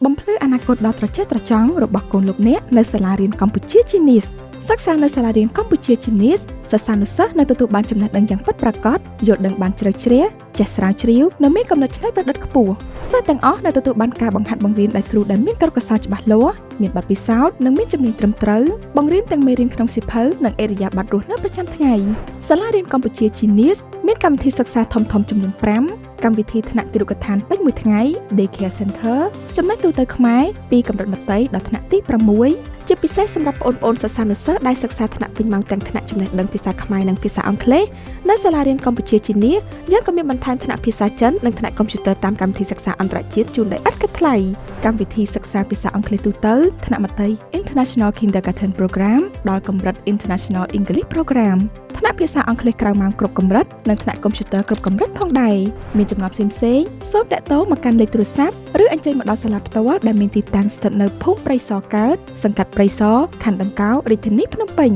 បំភ្លឺអនាគតដ៏ត្រចះត្រចង់របស់កូនលោកអ្នកនៅសាលារៀនកម្ពុជាជានិស្សិតសិក្សានៅសាលារៀនកម្ពុជាជានិស្សិតសិស្សានុសិស្សនៅទទួលបានចំណេះដឹងយ៉ាងពិតប្រាកដយល់ដឹងបានជ្រៅជ្រះចេះស្រាវជ្រាវនិងមានកំណត់ច្នៃប្រឌិតខ្ពស់សិស្សទាំងអស់នៅទទួលបានការបង្ហាត់បង្រៀនដោយគ្រូដែលមានការកសាច្បាស់លាស់មានបទពិសោធន៍និងមានជំនាញត្រឹមត្រូវបង្រៀនទាំងមេរៀនក្នុងសៀវភៅនិងឥរិយាបថរស់នៅប្រចាំថ្ងៃសាលារៀនកម្ពុជាជានិស្សិតមានកម្មវិធីសិក្សាធំៗចំនួន5កម្មវិធីថ្នាក់ទីរូបដ្ឋានពេញមួយថ្ងៃ Daycare Center ចំណេះទូទៅខ្មែរពីកម្រិតមត្តេយ្យដល់ថ្នាក់ទី6ជាពិសេសសម្រាប់បងប្អូនសិស្សានុសិស្សដែលសិក្សាថ្នាក់ពេញម៉ោងទាំងថ្នាក់ចំណេះដឹងភាសាខ្មែរនិងភាសាអង់គ្លេសនៅសាលារៀនកម្ពុជាជានិស្សិតយើងក៏មានបន្ថែមថ្នាក់ភាសាចិននិងថ្នាក់កុំព្យូទ័រតាមកម្មវិធីសិក្សាអន្តរជាតិជូនដោយឥតគិតថ្លៃកម្មវិធីសិក្សាភាសាអង់គ្លេសទូទៅថ្នាក់មត្តេយ្យ International Kindergarten Program ដល់កម្រិត International English Program ថ្នាក់ភាសាអង់គ្លេសក្រៅម៉ោងគ្រប់កម្រិតនិងថ្នាក់កុំព្យូទ័រគ្រប់កម្រិតផងដែរមានចំណងផ្សេងៗសូមតាក់ទងមកកាន់លេខទូរស័ព្ទឬអញ្ជើញមកដល់សាលាផ្ទាល់ដែលមានទីតាំងស្ថិតនៅភូមិព្រៃសរកើតសង្កាត់ព្រៃសរខណ្ឌដង្កោរាជធានីភ្នំពេញ